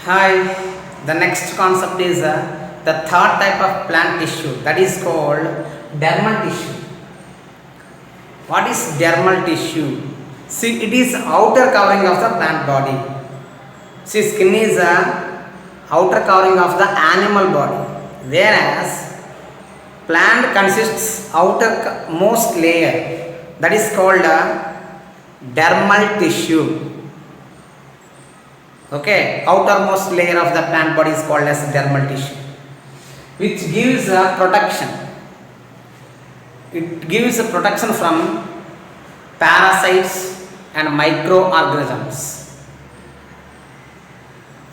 Hi, the next concept is the third type of plant tissue, that is called dermal tissue. What is dermal tissue? See, it is outer covering of the plant body. See, skin is a outer covering of the animal body, whereas plant consists outermost layer, that is called dermal tissue. Okay, outermost layer of the plant body is called as dermal tissue, which gives a protection. It gives a protection from parasites and microorganisms.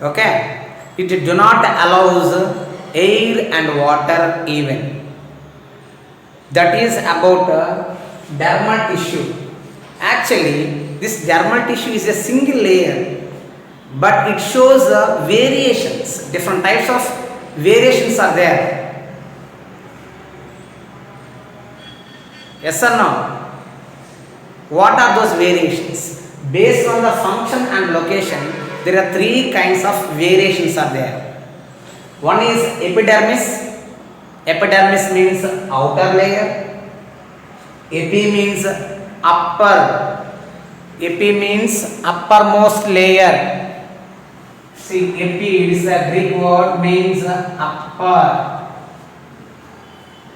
Okay, it do not allows air and water even. That is about dermal tissue. Actually, this dermal tissue is a single layer, but it shows variations. Different types of variations are there. Yes or no? What are those variations? Based on the function and location, there are three kinds of variations are there. One is epidermis. Epidermis means outer layer. Epi means upper. Epi means uppermost layer. See, epi is a Greek word, means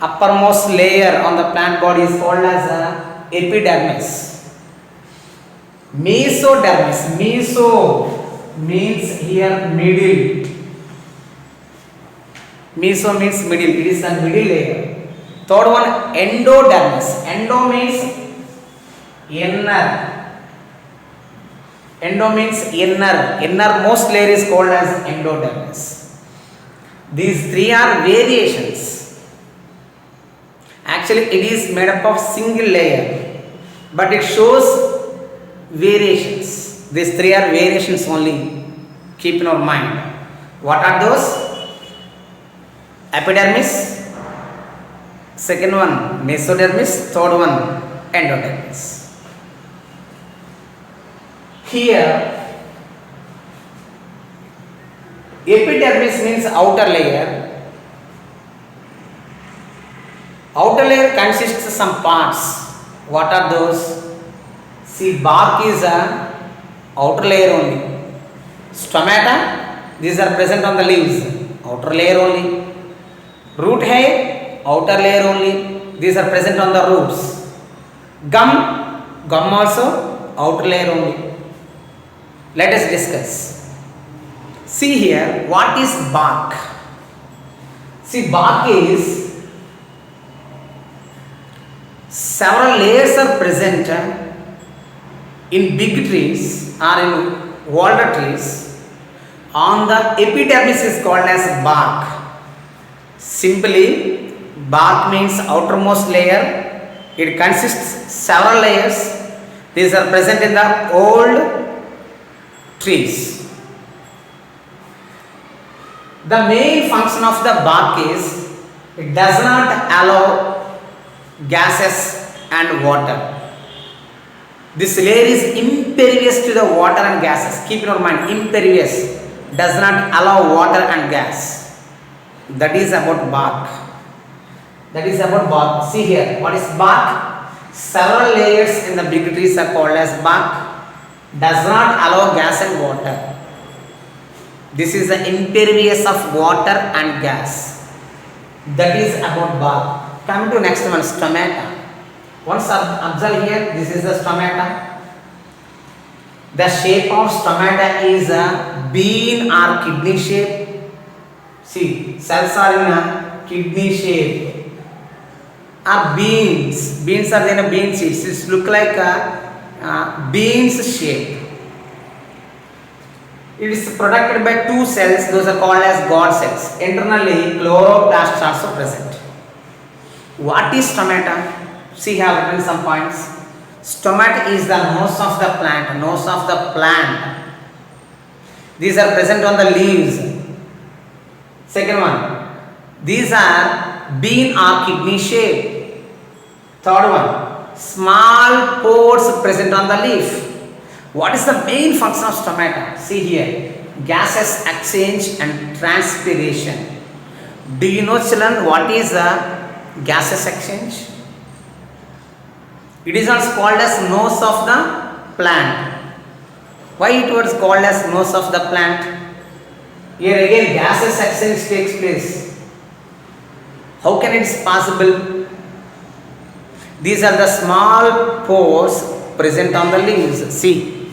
uppermost layer on the plant body is called as epidermis. Mesodermis. Meso means here middle. Meso means middle. It is the middle layer. Third one, endodermis. Endo means inner. Endo means inner. Innermost layer is called as endodermis. These three are variations. Actually, it is made up of single layer, but it shows variations. These three are variations only. Keep in our mind. What are those? Epidermis. Second one, mesodermis. Third one, endodermis. Here, epidermis means outer layer. Outer layer consists of some parts. What are those? See, bark is a outer layer only. Stomata, these are present on the leaves. Outer layer only. Root hair, outer layer only. These are present on the roots. Gum also outer layer only. Let us discuss. See here, what is bark? See, bark is several layers are present in big trees or in older trees. On the epidermis is called as bark. Simply, bark means outermost layer. It consists several layers. These are present in the old trees. The main function of the bark is it does not allow gases and water. This layer is impervious to the water and gases. Keep in your mind, impervious, does not allow water and gas. That is about bark. That is about bark. See here, what is bark? Several layers in the big trees are called as bark. Does not allow gas and water. This is the impervious of water and gas. That is about bark. Come to next one, stomata. Once observe here, this is the stomata. The shape of stomata is a bean or kidney shape. See, cells are in a kidney shape. Or beans. Beans are in a bean seeds. It look like a beans shape. It is protected by two cells. Those are called as God cells. Internally, chloroplasts also present. What is stomata? See, I have written some points. Stomata is the nose of the plant. Nose of the plant. These are present on the leaves. Second one, these are bean or kidney shape. Third one, small pores present on the leaf. What is the main function of stomata? See here, gases exchange and transpiration. Do you know, children, what is a gases exchange? It is also called as nose of the plant. Why it was called as nose of the plant? Here again gases exchange takes place. How can it is possible? These are the small pores present on the leaves. See,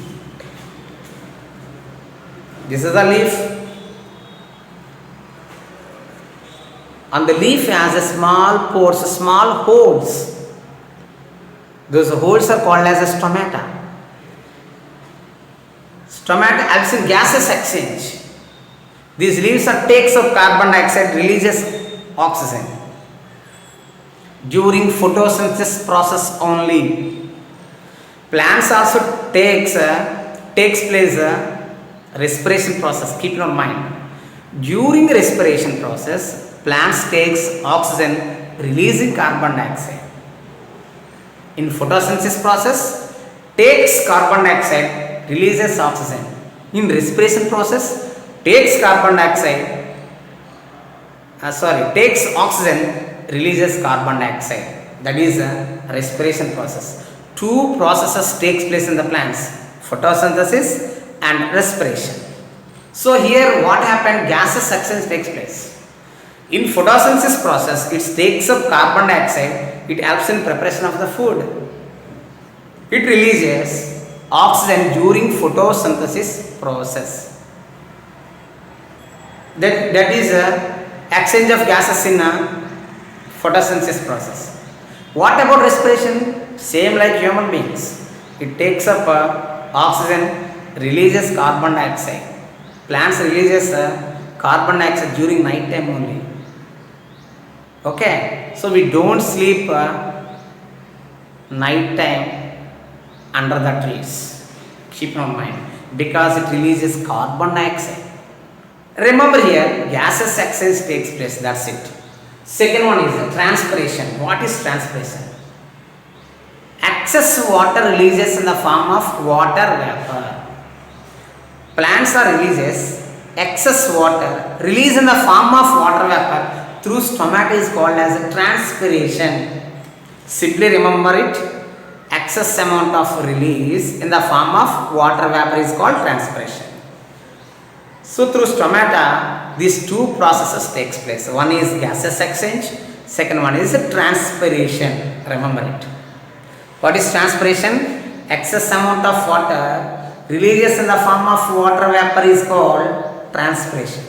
this is the leaf. On the leaf has a small pores, small holes. Those holes are called as a stomata. Stomata helps in gases exchange. These leaves are takes of carbon dioxide, releases oxygen. During photosynthesis process only. Plants also takes place respiration process. Keep in mind. During respiration process, plants takes oxygen, releasing carbon dioxide. In photosynthesis process, takes carbon dioxide, releases oxygen. In respiration process, takes carbon dioxide, takes oxygen, releases carbon dioxide. That is a respiration process. Two processes takes place in the plants, photosynthesis and respiration. So here what happened? Gases exchange takes place. In photosynthesis process, it takes up carbon dioxide, it helps in preparation of the food. It releases oxygen during photosynthesis process. That is exchange of gases in a photosynthesis process. What about respiration? Same like human beings. It takes up oxygen, releases carbon dioxide. Plants releases carbon dioxide during night time only. Okay, so we don't sleep night time under the trees. Keep in mind, because it releases carbon dioxide. Remember here, gases exchange takes place, that's it. Second one is transpiration. What is transpiration? Excess water releases in the form of water vapor. Plants are releases excess water, release in the form of water vapor through stomata is called as transpiration. Simply remember it, excess amount of release in the form of water vapor is called transpiration. So through stomata, these two processes takes place. One is gases exchange, second one is transpiration. Remember it. What is transpiration? Excess amount of water releases in the form of water vapor is called transpiration.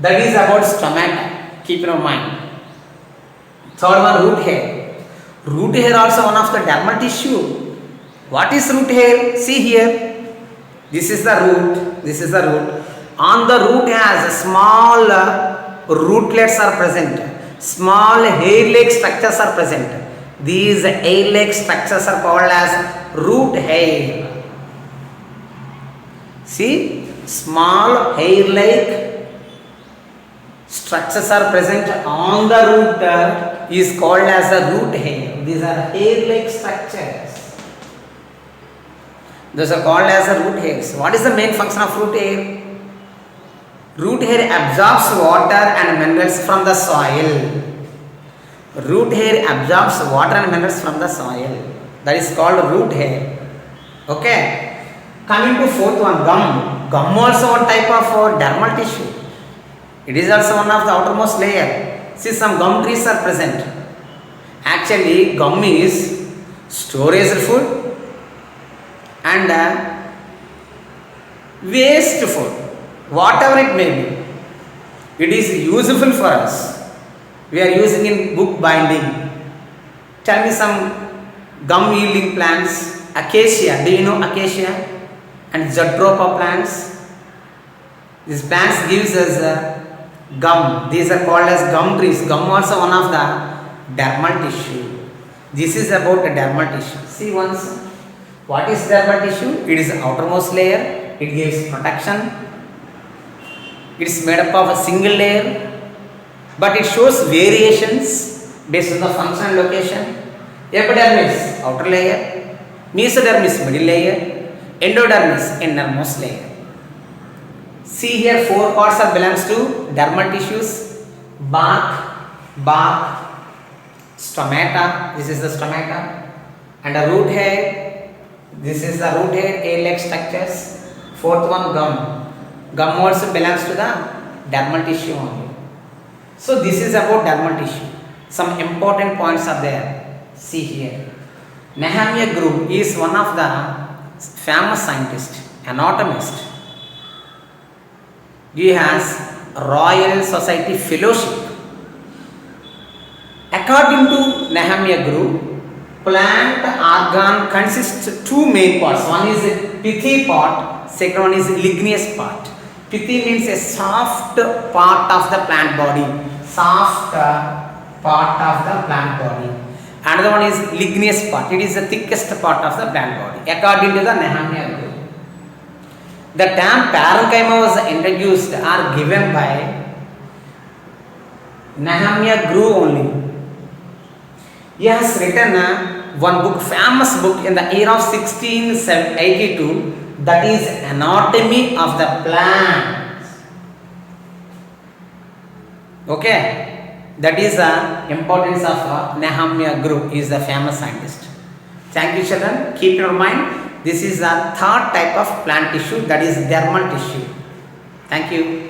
That is about stomata. Keep in mind. Third one, root hair. Root hair also one of the dermal tissue. What is root hair? See here. This is the root. This is the root. On the root has a small rootlets are present. Small hair-like structures are present. These hair-like structures are called as root hair. See, small hair-like structures are present on the root is called as a root hair. These are hair-like structures. Those are called as the root hairs. What is the main function of root hair? Root hair absorbs water and minerals from the soil. Root hair absorbs water and minerals from the soil. That is called root hair. Okay. Coming to fourth one, gum. Gum also one type of dermal tissue. It is also one of the outermost layer. See, some gum trees are present. Actually, gum is storage food and waste food, whatever it may be, it is useful for us. We are using in book binding. Tell me some gum yielding plants. Acacia, do you know acacia? And Jatropha plants. These plants gives us gum. These are called as gum trees. Gum also one of the dermal tissue. This is about the dermal tissue. See once. What is dermal tissue? It is the outermost layer. It gives protection. It is made up of a single layer, but it shows variations based on the function and location. Epidermis, outer layer. Mesodermis, middle layer. Endodermis, innermost layer. See here, four parts are belongs to dermal tissues: bark, stomata. This is the stomata, and a root hair. This is the root hair, hair-like structures. Fourth one, gum. Gum also belongs to the dermal tissue only. So this is about dermal tissue. Some important points are there. See here. Nehemiah Grew is one of the famous scientist, anatomist. He has Royal Society Fellowship. According to Nehemiah Grew, plant organ consists of two main parts. One is a pithy part, second one is ligneous part. Pithy means a soft part of the plant body. Soft part of the plant body. Another one is ligneous part. It is the thickest part of the plant body. According to the Nehemiah Grew. The term parenchyma was introduced or given by Nehemiah Grew only. He has written one book, famous book in the year of 1682, that is Anatomy of the Plant. Okay, that is the importance of Nehemiah Grew. He is the famous scientist. Thank you, children. Keep in your mind, this is the third type of plant tissue, that is dermal tissue. Thank you.